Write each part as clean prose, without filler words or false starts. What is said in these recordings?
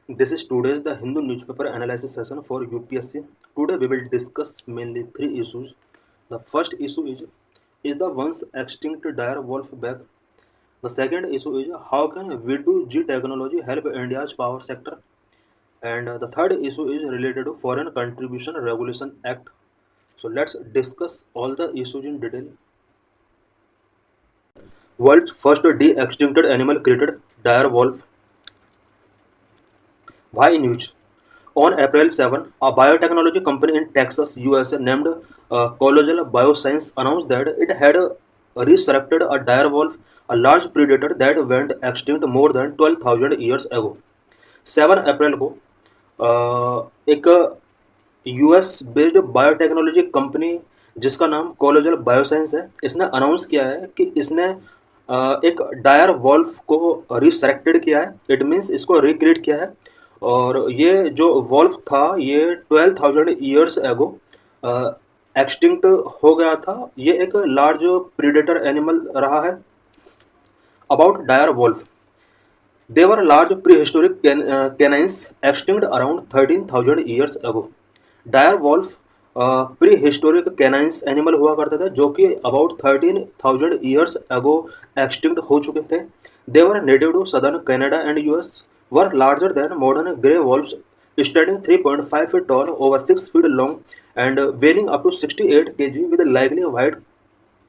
This is today's the Hindu newspaper analysis session for UPSC. Today we will discuss mainly three issues. The first issue is the once extinct dire wolf back? The second issue is how can V2G technology help India's power sector? And the third issue is related to Foreign Contribution Regulation Act. So let's discuss all the issues in detail. World's first de-extincted animal created dire wolf. Why news? On April 7, a biotechnology company in Texas, USA named Collegial Bioscience announced that it had resurrected a dire wolf, a large predator that went extinct more than 12,000 years ago. 7 अप्रैल को एक US based biotechnology company जिसका नाम colossal bioscience है, इसने announce किया है कि इसने एक डायर वॉल्फ को रिसरेक्टेड किया है। इट मीन्स इसको रिक्रिएट किया है और ये जो वॉल्फ था ये 12,000 ईयर्स एगो एक्सटिंक्ट हो गया था। ये एक लार्ज प्रीडेटर एनिमल रहा है। About dire wolf, they were large prehistoric canines extinct around 13,000 years ago. Dire wolf prehistoric canines animal हुआ करते थे जो कि अबाउट 13,000 ईयर्स अगो एक्सटिंक्ट हो चुके थे। They were native to southern Canada and US, were larger than modern grey wolves, standing 3.5 feet tall, over 6 feet long and weighing up to 68 kg with lively white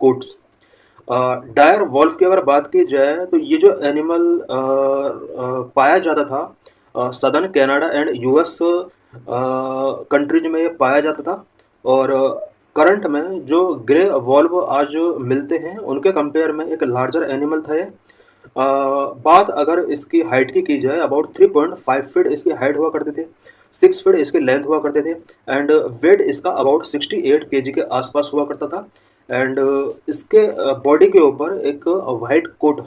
coats. Dire wolf की अगर बात की जाए तो ये जो animal पाया जाता था southern Canada and US countries में ये पाया जाता था और करंट में जो ग्रे वॉल्व आज मिलते हैं उनके कंपेयर में एक लार्जर एनिमल था ये। बात अगर इसकी हाइट की जाए अबाउट 3.5 फीट इसकी हाइट हुआ करती थी, 6 फीट इसकी लेंथ हुआ करते थे एंड वेट इसका अबाउट 68 केजी के आसपास हुआ करता था एंड इसके बॉडी के ऊपर एक वाइट कोट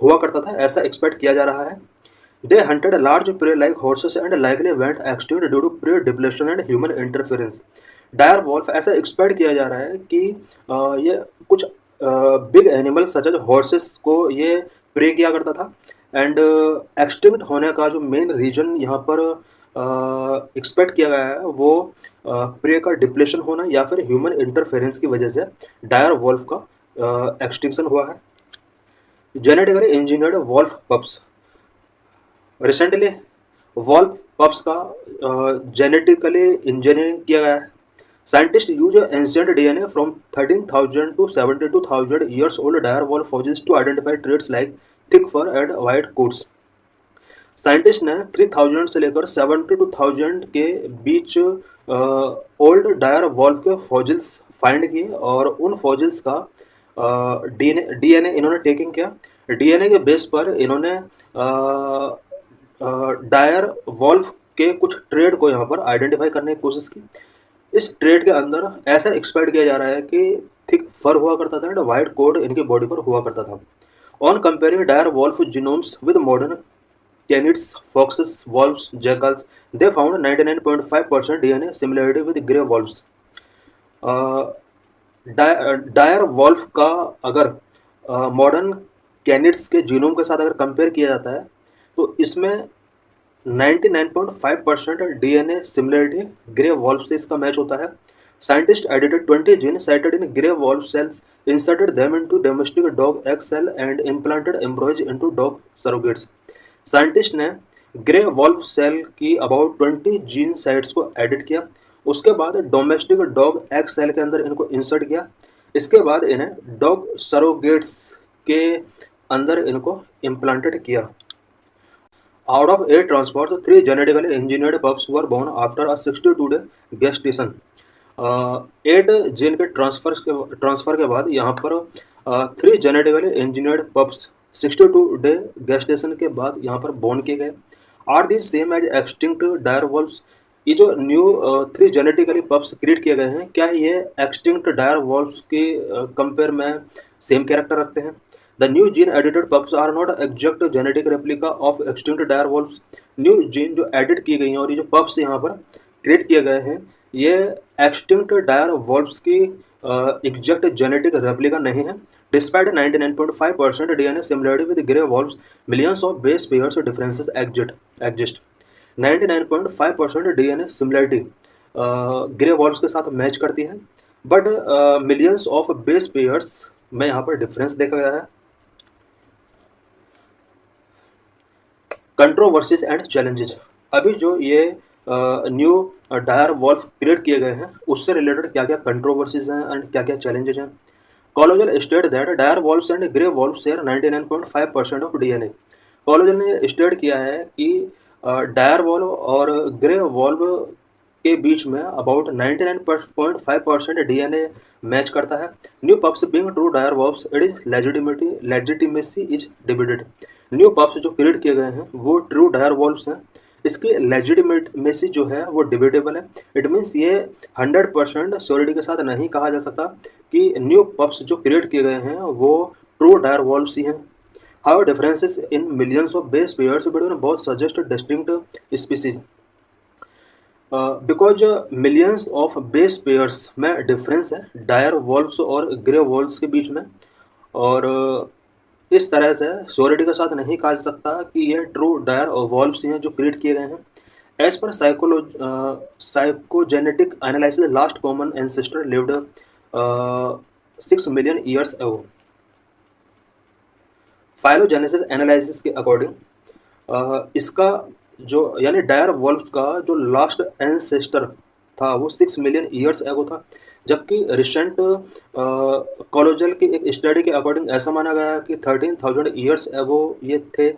हुआ करता था, ऐसा एक्सपेक्ट किया जा रहा है। They hunted large prey like horses and likely went extinct due to prey depletion and human interference. Dire wolf ऐसा एक्सपेक्ट किया जा रहा है कि ये कुछ big animal such as horses को ये प्रे किया करता था एंड एक्सटिंक्ट होने का जो मेन रीजन यहाँ पर एक्सपेक्ट किया गया है वो प्रे का डिप्लेशन होना या फिर ह्यूमन इंटरफेरेंस की वजह से डायर वॉल्फ का एक्सटिंक्शन हुआ है। Genetically engineered wolf pups, recently wolf pups का जेनेटिकली इंजीनियरिंग किया गया है। Scientist use ancient DNA from 13,000 to 72,000 years old dire wolf fossils to identify traits like thick fur and white coats. Scientist ने 3000 से लेकर 72,000 के बीच ओल्ड डायर वॉल्फ के fossils find किए और उन फॉजिल्स का डीएनए इन्होंने टेकिंग किया। डीएनए के बेस पर इन्होंने डायर वॉल्फ के कुछ ट्रेड को यहाँ पर आइडेंटिफाई करने की कोशिश की। इस ट्रेड के अंदर ऐसा एक्सपेक्ट किया जा रहा है कि थिक फर हुआ करता था एंड वाइट कोट इनकी बॉडी पर हुआ करता था। On comparing dire wolf genomes with modern canids, foxes, wolves, jackals, they found 99.5% DNA similarity with grey wolves. Dire wolf का अगर मॉडर्न कैनिड्स के जीनोम के साथ अगर कंपेयर किया जाता है तो इसमें 99.5% डीएनए सिमिलरिटी ग्रे वॉल्फ से इसका मैच होता है। Scientist edited 20 gene sited in grey wolf cells, inserted them into domestic dog egg cell and implanted embryos into dog surrogates. Scientist ने ग्रे वॉल्फ सेल की अबाउट 20 जीन साइट्स को edit किया, उसके बाद डोमेस्टिक डॉग एग सेल के अंदर इनको insert किया, इसके बाद इन्हें डॉग सरोगेट्स के अंदर इनको इम्प्लांटेड किया। Out of 8 transfers 3 genetically engineered pups were born after a 62-day gestation. 8 gene के ट्रांसफर के बाद यहाँ पर 3 genetically engineered pups 62 day gestation के बाद यहाँ पर बोर्न किए गए। Are the same as extinct dire wolves, ये जो न्यू 3 जेनेटिकली पप्स क्रिएट किए गए हैं क्या ये एक्सटिंक्ट डायर वॉल्व्स के कंपेयर में सेम कैरेक्टर रखते हैं? The new gene edited pups are not exact genetic replica of extinct dire wolves. New gene जो एडिट की गई हैं और ये जो पप्स यहाँ पर क्रिएट किए गए हैं ये एक्सटिंक्ट डायर वॉल्व्स की एग्जैक्ट जेनेटिक रेप्लिका नहीं है। Despite 99.5% DNA similarity with grey valves, millions of base pairs differences exist. 99.5% DNA similarity grey valves के साथ मैच करती है, but millions of base pairs में यहाँ पर डिफरेंस देखा गया है। Controversies and challenges. अभी जो ये न्यू डायर वॉल्व क्रिएट किए गए हैं उससे रिलेटेड क्या क्या कंट्रोवर्सीज हैं एंड क्या क्या चैलेंजेज हैं। Colossal state that dire wolves and grey wolves share 99.5% of DNA. Colossal ने स्टेट किया है कि डायर वॉल्व और ग्रे वॉल्व के बीच में अबाउट 99.5% डीएनए मैच करता है। New pups being true dire wolves, it is legitimacy is debated. New pups जो क्रिएट किए गए हैं वो ट्रू डायर वॉल्व्स हैं, इसकी लेजिटिमेसी जो है वो डिबेटेबल है। इट मीन्स ये 100% श्योरिटी के साथ नहीं कहा जा सकता कि न्यू पप्स जो क्रिएट किए गए हैं वो ट्रू डायर वॉल्व्स ही हैं। How differences in millions of base pairs between both suggest distinct species. Because millions of base pairs में डिफरेंस है डायर वॉल्व्स और ग्रे वॉल्व्स के बीच में, और इस तरह से श्योरिटी के साथ नहीं कहा जा सकता कि ये ट्रू डायर वॉल्व्स हैं जो क्रिएट किए गए हैं। As per psychogenetic analysis, last common ancestor lived 6 million years ago. Phylogenesis analysis के अकॉर्डिंग इसका जो यानी डायर वॉल्व्स का जो लास्ट एंसेस्टर था वो 6 मिलियन ईयर्स एगो था, जबकि रिसेंट कॉलोजल की एक स्टडी के अकॉर्डिंग ऐसा माना गया कि 13,000 ईयर्स एगो ये थे,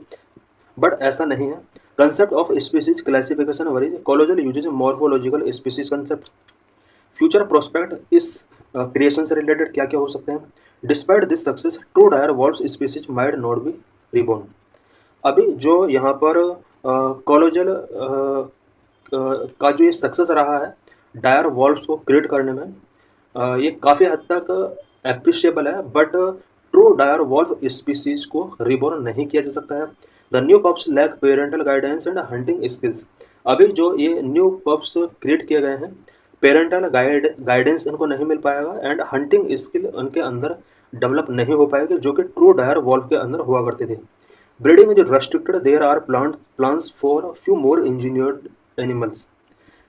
बट ऐसा नहीं है। Concept of species classification varies, Colossal uses morphological species concept. Future prospect इस क्रिएशन से रिलेटेड क्या क्या हो सकते हैं। Despite this success true dire wolves species might not be reborn. अभी जो यहाँ पर कॉलोजल का जो ये सक्सेस रहा है डायर वॉल्व्स को क्रिएट करने में, ये काफ़ी हद तक एप्रिशिएबल है, but true dire wolf species को रिबॉर्न नहीं किया जा सकता है। The new pups lack parental guidance and hunting skills. अभी जो ये न्यू पप्स क्रिएट किए गए हैं पेरेंटल गाइडेंस इनको नहीं मिल पाएगा एंड हंटिंग स्किल उनके अंदर डेवलप नहीं हो पाएगी जो कि ट्रू डायर वॉल्व के अंदर हुआ करते थे। Breeding is restricted, there are plans for few more engineered animals.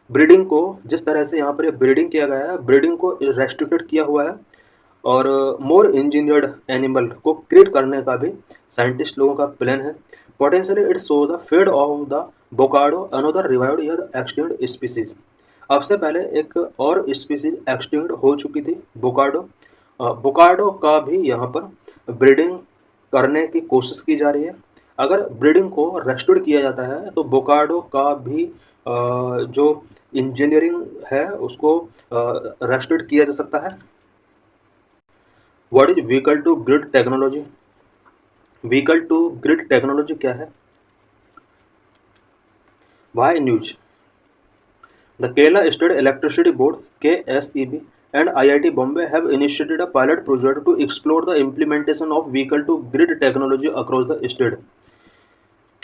Breeding को जिस तरह से यहाँ पर ये ब्रीडिंग किया गया है, ब्रीडिंग को रेस्ट्रिक्टेड किया हुआ है और मोर इंजीनियर्ड एनिमल को क्रिएट करने का भी साइंटिस्ट लोगों का प्लान है। Potentially it show the fate of the bucardo, another revived या एक्सटिंक्ट स्पीसीज। अब से पहले एक और स्पीसीज एक्सटिंक्ट हो चुकी थी बोकार्डो। बोकार्डो का भी यहाँ पर ब्रीडिंग करने की कोशिश की जा रही है। अगर ब्रीडिंग को रेस्टोर किया जाता है तो बोकार्डो का भी जो इंजीनियरिंग है उसको रेस्टोर किया जा सकता है। What is vehicle to grid technology. Vehicle to grid technology क्या है। Why news. The Kerala State Electricity Board (KSEB) and IIT Bombay have initiated a pilot project to explore the implementation of vehicle-to-grid technology across the state.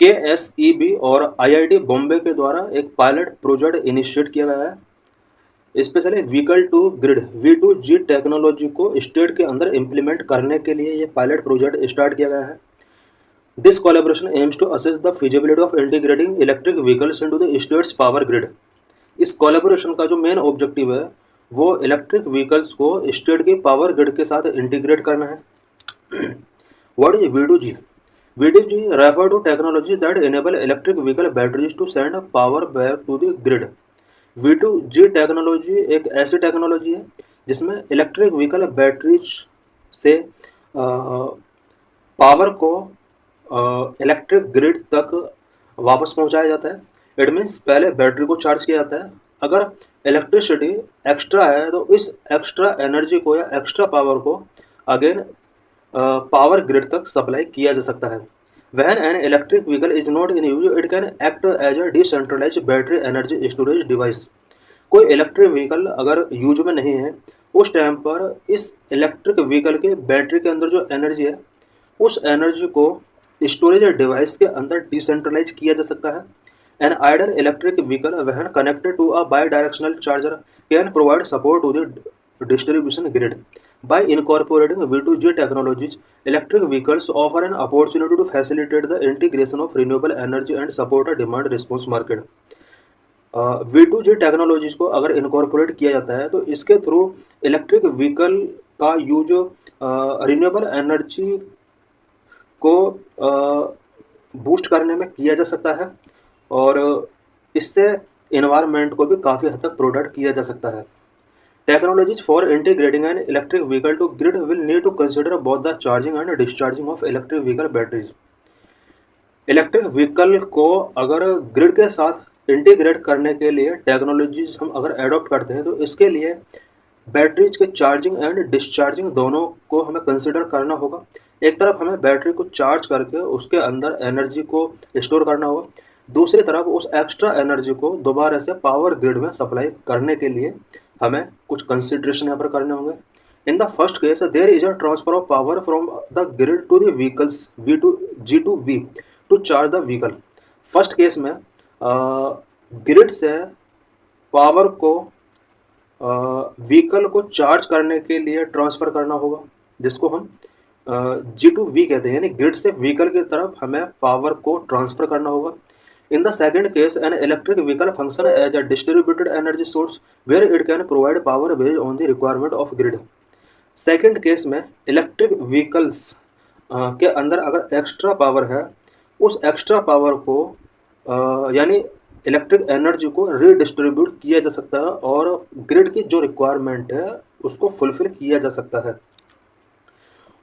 KSEB और IIT Bombay के द्वारा एक pilot project initiate किया गया है specially vehicle to grid V2G technology को state के अंदर इम्प्लीमेंट करने के लिए ये पायलट प्रोजेक्ट स्टार्ट किया गया है। This collaboration aims to assess the feasibility of integrating electric vehicles into the state's power grid. इस कोलैबोरेशन का जो मेन ऑब्जेक्टिव है वो इलेक्ट्रिक व्हीकल्स को स्टेट के पावर ग्रिड के साथ इंटीग्रेट करना है। What is V2G? V2G refer to technology that enable electric vehicle batteries to send power back to the grid. V2G technology एक ऐसी टेक्नोलॉजी है जिसमें इलेक्ट्रिक व्हीकल बैटरीज से पावर को इलेक्ट्रिक ग्रिड तक वापस पहुंचाया जाता है। इट मीन्स पहले बैटरी को चार्ज किया जाता है, अगर इलेक्ट्रिसिटी एक्स्ट्रा है तो इस एक्स्ट्रा एनर्जी को या एक्स्ट्रा पावर को अगेन पावर ग्रिड तक सप्लाई किया जा सकता है। When an electric vehicle is not in use it can act as a decentralised battery energy storage device. कोई इलेक्ट्रिक व्हीकल अगर यूज में नहीं है उस टाइम पर इस इलेक्ट्रिक व्हीकल के बैटरी के अंदर जो एनर्जी है उस एनर्जी को स्टोरेज डिवाइस के अंदर डिसेंट्रलाइज किया जा सकता है। An idle electric vehicle, when connected to a bidirectional charger, can provide support to the distribution grid. By incorporating V2G technologies, electric vehicles offer an opportunity to facilitate the integration of renewable energy and support a demand response market. V2G technologies को अगर incorporate किया जाता है तो इसके through electric vehicle का use renewable energy को boost करने में किया जा सकता है और इससे इन्वायरमेंट को भी काफ़ी हद तक प्रोटेक्ट किया जा सकता है. Technologies for integrating an electric vehicle to grid will need to consider both the charging and discharging of electric vehicle batteries. Electric vehicle को अगर ग्रिड के साथ इंटीग्रेट करने के लिए टेक्नोलॉजीज हम अगर एडॉप्ट करते हैं तो इसके लिए बैटरीज के चार्जिंग एंड डिस्चार्जिंग दोनों को हमें कंसिडर करना होगा. एक तरफ हमें बैटरी को चार्ज करके उसके अंदर एनर्जी को स्टोर करना होगा, दूसरी तरफ उस एक्स्ट्रा एनर्जी को दोबारा से पावर ग्रिड में सप्लाई करने के लिए हमें कुछ कंसिडरेशन यहाँ पर करने होंगे. In the first case there is a transfer of power from the grid to the vehicles G2V to charge the vehicle. First case में ग्रिड से पावर को व्हीकल को चार्ज करने के लिए ट्रांसफ़र करना होगा, जिसको हम G2V कहते हैं, यानी ग्रिड से व्हीकल की तरफ हमें पावर को ट्रांसफ़र करना होगा. In the second case, an electric vehicle functions as a distributed energy source where it can provide power based on the requirement of grid. Second case में इलेक्ट्रिक व्हीकल्स के अंदर अगर एक्स्ट्रा पावर है, उस extra power को यानी electric energy को redistribute किया जा सकता है और ग्रिड की जो रिक्वायरमेंट है उसको फुलफिल किया जा सकता है.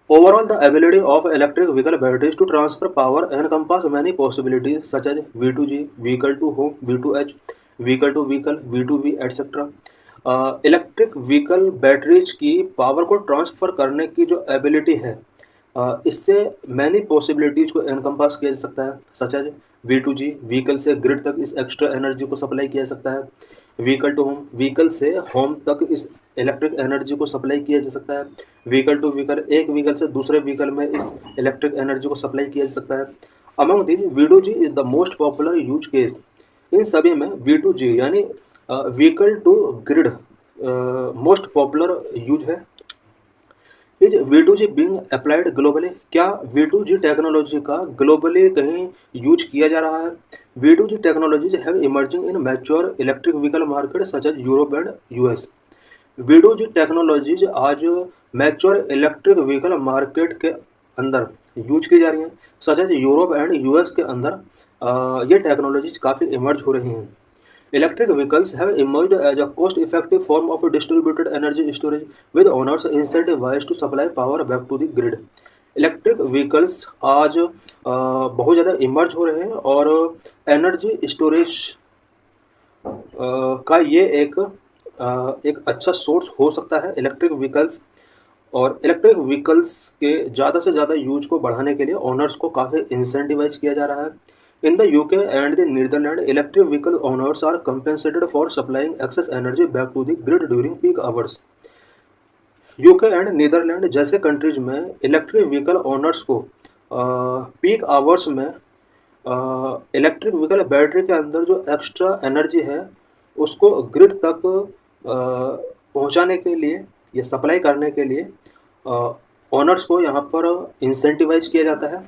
Overall, the ability of electric vehicle batteries to transfer power encompass many possibilities such as V2G, vehicle to home, V2H, vehicle to vehicle, V2V, etc. Electric vehicle batteries की power को transfer करने की जो ability है इससे many possibilities को encompass किया जा सकता है, सच एज V2G, व्हीकल से ग्रिड तक इस एक्स्ट्रा एनर्जी को सप्लाई किया जा सकता है. व्हीकल टू होम, व्हीकल से होम तक इस इलेक्ट्रिक एनर्जी को सप्लाई किया जा सकता है. व्हीकल टू व्हीकल, एक व्हीकल से दूसरे व्हीकल में इस इलेक्ट्रिक एनर्जी को सप्लाई किया जा सकता है. Among this V2G is the most popular use case. इन सभी में V2G यानी vehicle to grid most popular use है. Is V2G being applied globally, क्या V2G टेक्नोलॉजी का ग्लोबली कहीं यूज किया जा रहा है? V2G technologies have emerging in mature electric vehicle market such as Europe and US. V2G technologies आज mature electric vehicle market के अंदर यूज की जा रही हैं, such as Europe and US के अंदर ये टेक्नोलॉजीज काफ़ी इमर्ज हो रही हैं. Electric vehicles have emerged as a cost-effective form of distributed energy storage, with owners incentivized to supply power back to the grid. Electric vehicles आज बहुत ज़्यादा इमर्ज हो रहे हैं और एनर्जी स्टोरेज का ये एक अच्छा सोर्स हो सकता है इलेक्ट्रिक व्हीकल्स. और इलेक्ट्रिक व्हीकल्स के ज़्यादा से ज़्यादा यूज को बढ़ाने के लिए ओनर्स को काफ़ी इंसेंटिवाइज किया जा रहा है. In the UK and the Netherlands, electric vehicle owners are compensated for supplying excess energy back to the grid during peak hours. UK and Netherland जैसे कंट्रीज में इलेक्ट्रिक व्हीकल ओनर्स को peak hours में electric vehicle battery के अंदर जो extra energy है उसको grid तक पहुंचाने के लिए या सप्लाई करने के लिए ओनर्स को यहाँ पर इंसेंटिवाइज किया जाता है.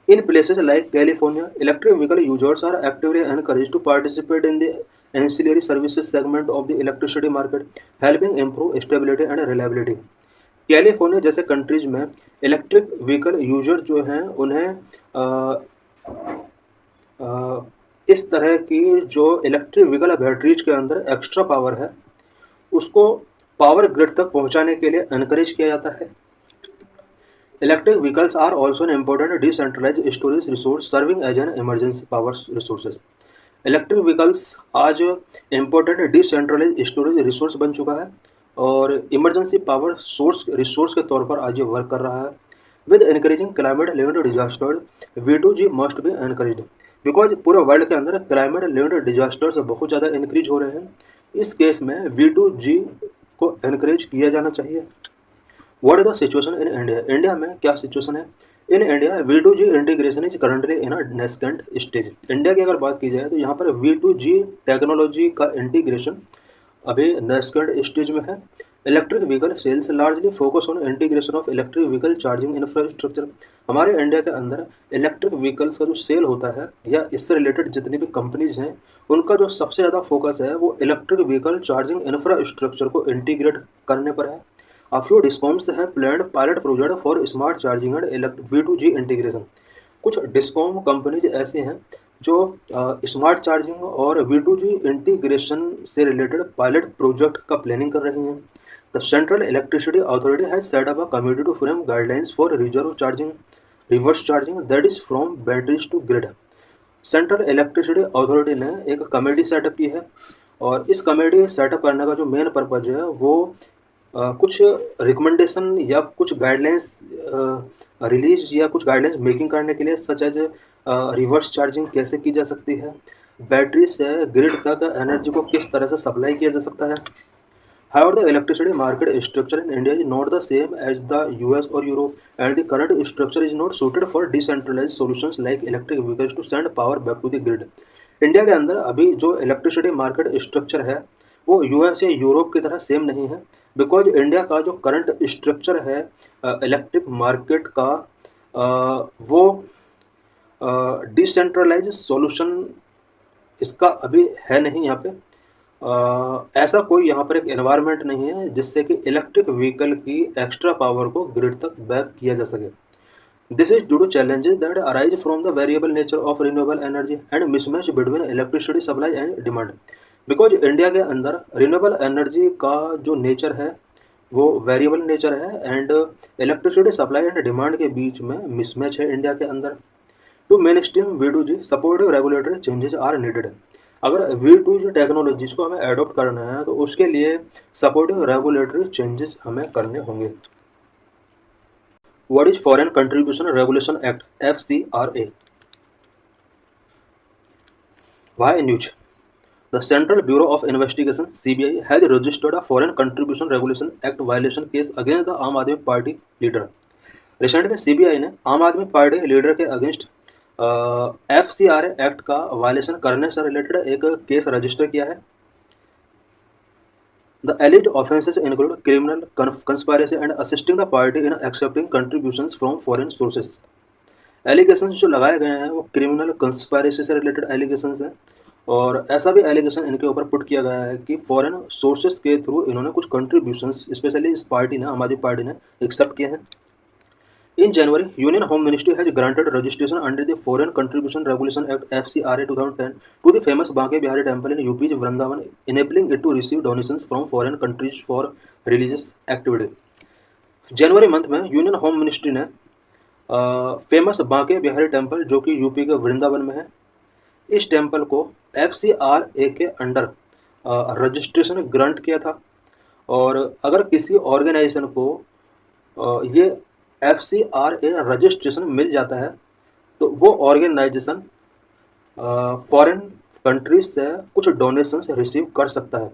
In places like California, electric vehicle users are actively encouraged to participate in the ancillary services segment of the electricity market, helping improve stability and reliability. California जैसे कंट्रीज में इलेक्ट्रिक व्हीकल यूजर जो हैं उन्हें इस तरह की जो electric vehicle batteries के अंदर एक्स्ट्रा पावर है उसको पावर ग्रिड तक पहुंचाने के लिए एनकरेज किया जाता है. Electric vehicles are also an important decentralized storage resource serving as an emergency power resources. Electric vehicles आज important decentralized storage resource बन चुका है और emergency power source resource के तौर पर आज ये वर्क कर रहा है. With encouraging climate linked disaster, V2G must be encouraged because पूरे वर्ल्ड के अंदर climate linked disasters बहुत ज़्यादा इंक्रीज हो रहे हैं. इस केस में V2G को encourage किया जाना चाहिए. What is the situation in India? India में क्या सिचुएशन है? In India V2G integration is currently in a nascent stage. India की अगर बात की जाए तो यहाँ पर V2G टेक्नोलॉजी का इंटीग्रेशन अभी नेस्केंट स्टेज में है। Electric vehicle sales largely focus on integration of electric vehicle charging infrastructure. हमारे इंडिया के अंदर इलेक्ट्रिक व्हीकल्स का जो सेल होता है या इससे रिलेटेड जितनी भी कंपनीज हैं उनका जो सबसे ज़्यादा फोकस है वो इलेक्ट्रिक व्हीकल चार्जिंग इंफ्रास्ट्रक्चर को इंटीग्रेट करने पर है। A few discoms have planned pilot project for smart charging and V2G integration. कुछ डिस्कॉम कंपनीज ऐसे हैं जो स्मार्ट चार्जिंग और V2G इंटीग्रेशन से रिलेटेड पायलट प्रोजेक्ट का प्लानिंग कर रही हैं। The central electricity authority has set up a committee to frame guidelines for reserve charging reverse charging that is from batteries to grid. Central electricity authority ने एक committee setup की है और इस कमेटी सेटअप करने का जो मेन पर्पज है वो कुछ रिकमेंडेशन या कुछ गाइडलाइंस रिलीज या कुछ गाइडलाइंस मेकिंग करने के लिए सच एज रिवर्स चार्जिंग कैसे की जा सकती है, बैटरी से ग्रिड तक एनर्जी को किस तरह से सप्लाई किया जा सकता है। However, the electricity market structure in India is not the same as the US or Europe, and the current structure is not suited for decentralized solutions like electric vehicles to send power back to the grid. India के अंदर अभी जो electricity market structure है वो US या Europe की तरह same नहीं है, बिकॉज इंडिया का जो करंट स्ट्रक्चर है इलेक्ट्रिक मार्केट का वो डिसेंट्रलाइज सॉल्यूशन इसका अभी है नहीं यहाँ पे। ऐसा कोई यहाँ पर एक एनवायरनमेंट नहीं है जिससे कि इलेक्ट्रिक व्हीकल की एक्स्ट्रा पावर को ग्रिड तक बैक किया जा सके। This is due to challenges that arise from the variable nature of renewable energy and mismatch between electricity supply and demand. Because India के अंदर रिन्यूएबल एनर्जी का जो नेचर है वो वेरिएबल नेचर है and electricity supply and demand के बीच में मिसमैच है इंडिया के अंदर। To mainstream V2G supportive regulatory changes are needed. अगर V2G टेक्नोलॉजीज को हमें एडॉप्ट करना है तो उसके लिए सपोर्टिव रेगुलेटरी चेंजेस हमें करने होंगे। What is foreign contribution regulation act FCRA? Why news The Central Bureau of Investigation (CBI) has registered a Foreign Contribution Regulation Act violation case against the आम आदमी पार्टी लीडर। रिसेंट में CBI ने आम आदमी party leader के against FCRA act का violation करने से रिलेटेड एक केस रजिस्टर किया है। The alleged offences include criminal conspiracy and assisting the party in accepting contributions from foreign sources। Allegations जो लगाए गए हैं वो क्रिमिनल कंस्पायरेसी से रिलेटेड एलिगेशंस हैं और ऐसा भी एलिगेशन इनके ऊपर पुट किया गया है कि फॉरेन सोर्सेज के थ्रू इन्होंने कुछ कंट्रीब्यूशंस स्पेशली इस पार्टी ने आम आदमी पार्टी ने एक्सेप्ट किए हैं। In January union home ministry has granted registration under the foreign contribution regulation act FCRA 2010 to the famous Banke Bihari temple in UP's Vrindavan, enabling it to receive donations from foreign countries for religious activity. जनवरी month में union home ministry ने famous Banke Bihari temple जो कि UP के वृंदावन में है, इस temple को FCRA के अंडर रजिस्ट्रेशन ग्रांट किया था। और अगर किसी ऑर्गेनाइजेशन को ये FCRA रजिस्ट्रेशन मिल जाता है तो वो ऑर्गेनाइजेशन फॉरेन कंट्रीज से कुछ डोनेशंस रिसीव कर सकता है।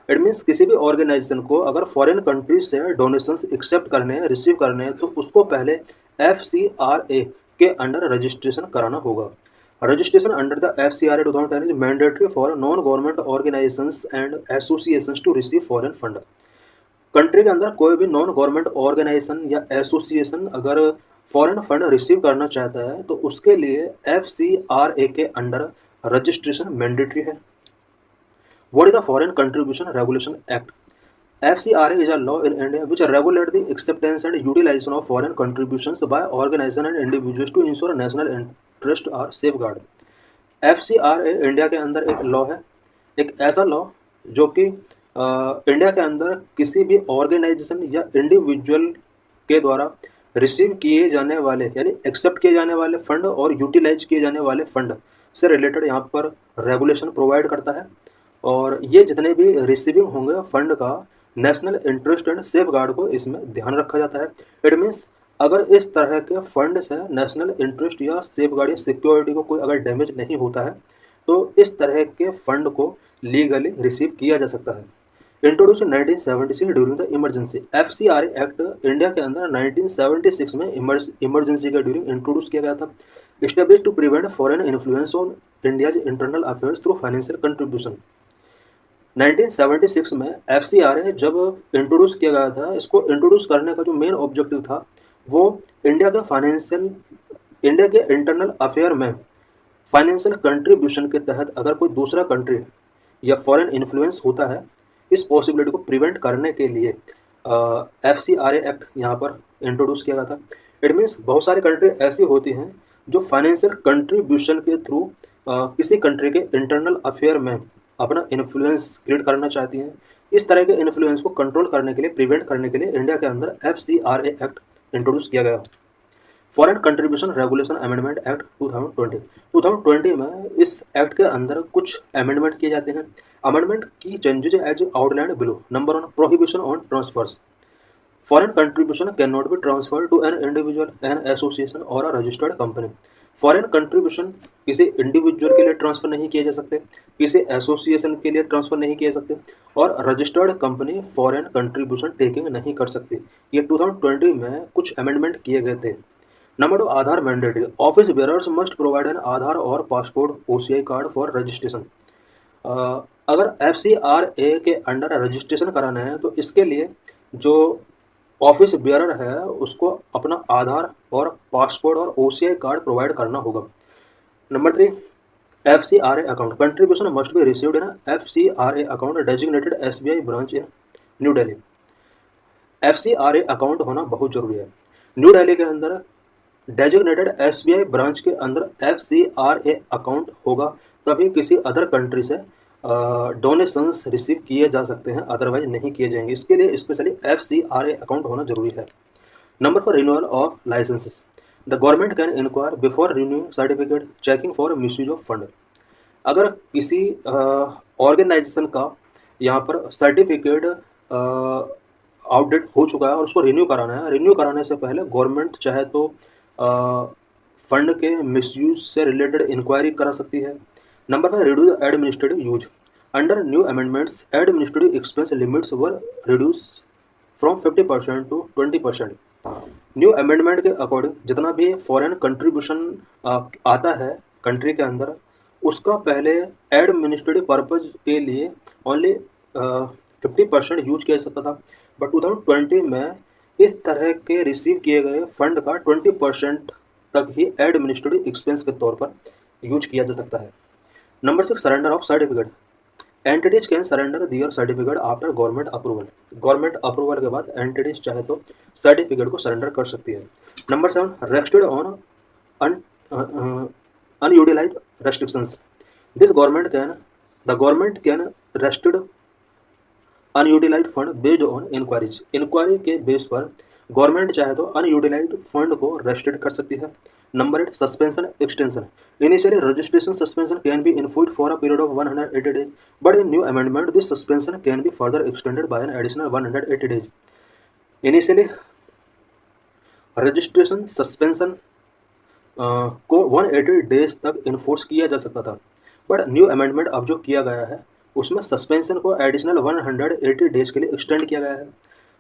इट मीन्स किसी भी ऑर्गेनाइजेशन को अगर फॉरेन कंट्रीज से डोनेशंस एक्सेप्ट करने हैं, रिसीव करने हैं, तो उसको पहले FCRA के अंडर रजिस्ट्रेशन कराना होगा। Registration under the FCRA 2010 is mandatory for non-government organizations and associations to receive foreign fund। Country के अंदर कोई भी नॉन गवर्नमेंट ऑर्गेनाइजेशन या एसोसिएशन अगर फॉरेन फंड रिसीव करना चाहता है तो उसके लिए FCRA के अंडर रजिस्ट्रेशन मैंडेटरी है। What is the foreign contribution regulation act? FCRA is a law in India which regulates the acceptance and utilization of foreign contributions by organizations and individuals to ensure national interest are safeguarded। FCRA India के अंदर एक law है, एक ऐसा law जो कि India के अंदर किसी भी ऑर्गेनाइजेशन या इंडिविजुअल के द्वारा रिसीव किए जाने वाले यानी एक्सेप्ट किए जाने वाले फंड और यूटिलाइज किए जाने वाले फंड से रिलेटेड यहाँ पर रेगुलेशन प्रोवाइड करता है। और ये जितने भी रिसीविंग होंगे फंड का national interest and safe guard को इसमें ध्यान रखा जाता है। इट मीन्स अगर इस तरह के फंड से नेशनल इंटरेस्ट या सेफ गार्ड या सिक्योरिटी को कोई अगर डैमेज नहीं होता है तो इस तरह के फंड को लीगली रिसीव किया जा सकता है। Introduce 1976 during the emergency. FCRA act India के अंदर 1976 में इमरजेंसी के ड्यूरिंग इंट्रोड्यूस किया गया था। Establish to prevent foreign influence on India's internal affairs through financial contribution. 1976 में FCRA जब इंट्रोड्यूस किया गया था, इसको इंट्रोड्यूस करने का जो मेन ऑब्जेक्टिव था वो इंडिया के इंटरनल अफेयर में फाइनेंशियल कंट्रीब्यूशन के तहत अगर कोई दूसरा कंट्री या फॉरेन इन्फ्लुएंस होता है, इस पॉसिबिलिटी को प्रिवेंट करने के लिए FCRA एक्ट यहाँ पर इंट्रोड्यूस किया गया था। इट मीन्स बहुत सारी कंट्री ऐसी होती हैं जो फाइनेंशियल कंट्रीब्यूशन के थ्रू किसी कंट्री के इंटरनल अफेयर में अपना इन्फ्लुएंस क्रिएट करना चाहती हैं। इस तरह के इन्फ्लुएंस को कंट्रोल करने के लिए, प्रिवेंट करने के लिए इंडिया के अंदर FCRA एक्ट इंट्रोड्यूस किया गया। Foreign contribution regulation amendment act 2020 में इस एक्ट के अंदर कुछ अमेंडमेंट किए जाते हैं। अमेंडमेंट की changes as outline below. Number 1, prohibition on transfers. Foreign contribution can not be transfer to an individual, an association और a registered company. Foreign contribution किसी इंडिविजुअल के लिए ट्रांसफर नहीं किए जा सकते, किसी एसोसिएशन के लिए ट्रांसफर नहीं किए जा सकते, और registered company foreign contribution taking नहीं कर सकती। ये 2020 में कुछ अमेंडमेंट किए गए थे। Number 2, Aadhaar mandatory. Office bearers must provide an Aadhaar और passport OCI card for registration. अगर FCRA के अंडर रजिस्ट्रेशन कराना है तो इसके लिए जो ऑफिस बेयरर है उसको अपना आधार और पासपोर्ट और OCI कार्ड प्रोवाइड करना होगा। Number 3, FCRA account. Contribution must be received in FCRA account designated SBI branch in new Delhi. FCRA account होना बहुत जरूरी है। न्यू दिल्ली के अंदर डेजिग्नेटेड SBI ब्रांच के अंदर FCRA अकाउंट होगा, तभी किसी अदर कंट्री से डोनेशंस रिसीव किए जा सकते हैं, अदरवाइज नहीं किए जाएंगे। इसके लिए स्पेशली FCRA अकाउंट होना जरूरी है। Number 4, renewal of licences. The government can inquire before renewing certificate checking for misuse of fund. अगर किसी ऑर्गेनाइजेशन का यहाँ पर सर्टिफिकेट आउटडेट हो चुका है और उसको रिन्यू कराना है, रिन्यू कराने से पहले गवर्नमेंट चाहे तो फंड के मिसयूज से रिलेटेड इंक्वायरी करा सकती है। Number 5, reduce administrative use. Under new amendments administrative expense limits were reduce from 50% to 20%। New amendment के अकॉर्डिंग जितना भी फॉरेन कंट्रीब्यूशन आता है कंट्री के अंदर, उसका पहले एडमिनिस्ट्रेटिव पर्पज के लिए ओनली 50% यूज किया जा सकता था, बट 2020 में इस तरह के रिसीव किए गए फंड का 20% तक ही एडमिनिस्ट्रेटिव एक्सपेंस के तौर पर यूज किया जा सकता है। Number 6, surrender of certificate. Entities can surrender their certificate after government approval. Government approval के बाद एंटिटीज चाहे तो सर्टिफिकेट को सरेंडर कर सकती है। Number 7, rested on unutilised restrictions. This government can rested unutilised fund based on inquiries. Inquiry के base पर गवर्नमेंट चाहे तो अनयूटिलाइज्ड फंड को रेस्ट्रिक्ट कर सकती है। Number 8, suspension extension. Initially registration suspension can be enforced for a period of 180 days, but in new amendment this suspension can be further extended by an additional 180 days। Initially registration suspension को 180 days तक enforce किया जा सकता था, but new amendment अब जो किया गया है उसमें सस्पेंशन को एडिशनल 180 days के लिए एक्सटेंड किया गया है।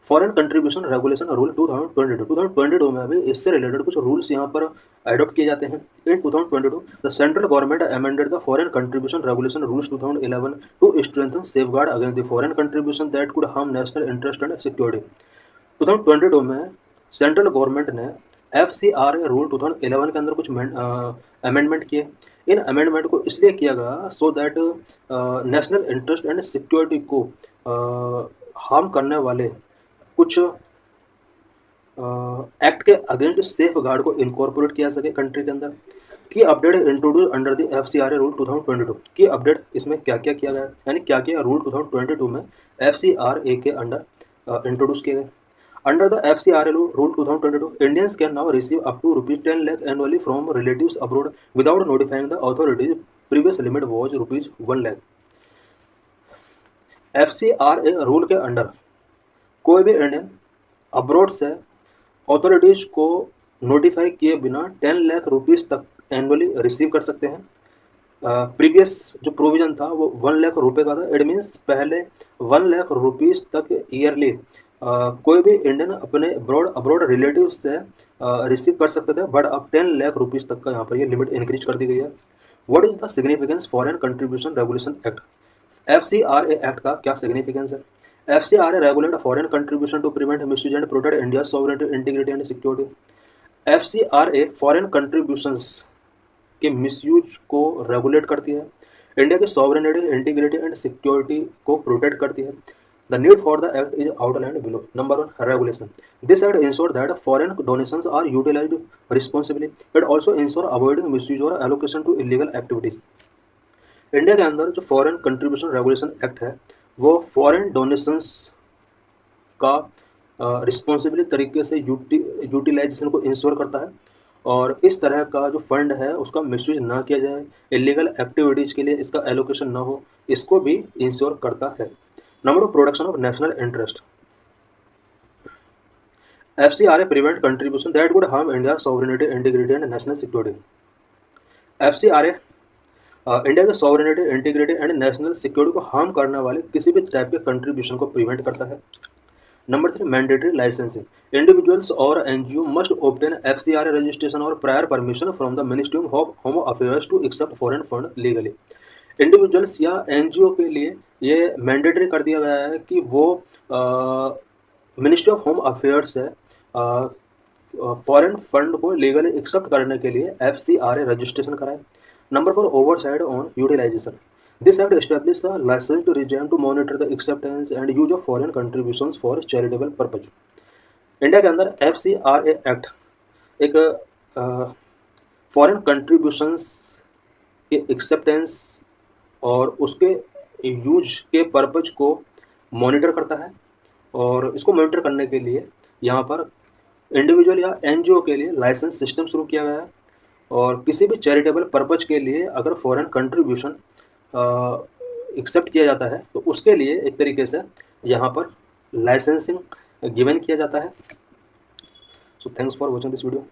फॉरेन कंट्रीब्यूशन रेगुलेशन रूल 2022 में अभी इससे रिलेटेड कुछ रूल्स यहाँ पर एडॉप्ट किए जाते हैं। In 2022 the central government amended the foreign contribution regulation rules 2011 to strengthen safeguard against the foreign contribution that could harm national interest and security. 2022 में सेंट्रल गवर्नमेंट ने FCRA रूल 2011 के अंदर कुछ अमेंडमेंट किए। इन अमेंडमेंट को इसलिए किया गया so that national interest and security को हार्म करने वाले कुछ एक्ट के अगेंस्ट सेफ गार्ड को इनकॉर्पोरेट किया सके कंट्री के अंदर। की update introduce under the FCRA rule 2022। की अपडेट इसमें क्या क्या किया गया, यानी क्या क्या रूल 2022 में FCRA के अंडर इंट्रोड्यूस किए गए। Under the FCRA rule 2022, Indians can now receive up to rupees 10 lakh annually from relatives abroad without notifying the authorities. Previous limit was rupees 1 lakh. FCRA rule के under कोई भी Indian abroad से authorities को notify किए बिना 10 lakh rupees तक annually receive कर सकते हैं। प्रीवियस जो प्रोविज़न था वो 1 लाख रुपए का था। इट मीन्स पहले 1 लाख रुपीज़ तक ईयरली कोई भी इंडियन अपने अब्रॉड अब्रॉड रिलेटिव से रिसीव कर सकते थे, बट अब 10 लाख रुपीज़ तक का यहाँ पर ये लिमिट इंक्रीज कर दी गई है। What is the significance foreign contribution regulation act? FCRA act का क्या सिग्निफिकेंस है? FCRA regulate foreign contribution to prevent misuse and protect India sovereignty integrity and security. FCRA foreign contributions के मिसयूज को regulate करती है, इंडिया की sovereignty integrity and security को protect करती है। The need for the act is outlined below. Number 1, regulation. This act ensure that foreign donations are utilised responsibly. It also ensure avoiding misuse और allocation to illegal activities. India के अंदर जो foreign contribution regulation act है वो foreign donations का responsibly तरीके से utilisation को इंश्योर करता है, और इस तरह का जो फंड है उसका मिसयूज ना किया जाए, इलीगल एक्टिविटीज़ के लिए इसका एलोकेशन ना हो, इसको भी इंश्योर करता है। Number of production of national interest. FCRA prevent contribution that would harm India sovereignty integrity and national security. FCRA India के sovereignty integrity and national security को हार्म करने वाले किसी भी टाइप के कंट्रीब्यूशन को प्रिवेंट करता है। Number 3, mandatory licensing. इंडिविजुअल्स और NGO must obtain FCRA registration और prior permission from the ministry of home affairs to accept foreign fund legally. Individuals या एनजीओ के लिए ये मैंडेटरी कर दिया गया है कि वो मिनिस्ट्री ऑफ होम अफेयर्स से फॉरेन फंड को लीगली एक्सेप्ट करने के लिए FCRA रजिस्ट्रेशन कराए। Number 4, oversight on utilization. This act establishes a licensed regime to monitor the acceptance and use of foreign contributions for charitable purpose. India के अंदर FCRA act एक foreign contributions के acceptance और उसके यूज के purpose को monitor करता है, और इसको मॉनिटर करने के लिए यहाँ पर इंडिविजुअल या एनजीओ के लिए लाइसेंस सिस्टम शुरू किया गया है, और किसी भी चैरिटेबल पर्पज के लिए अगर फॉरेन कंट्रीब्यूशन एक्सेप्ट किया जाता है तो उसके लिए एक तरीके से यहाँ पर लाइसेंसिंग गिवन किया जाता है। So thanks for watching this video.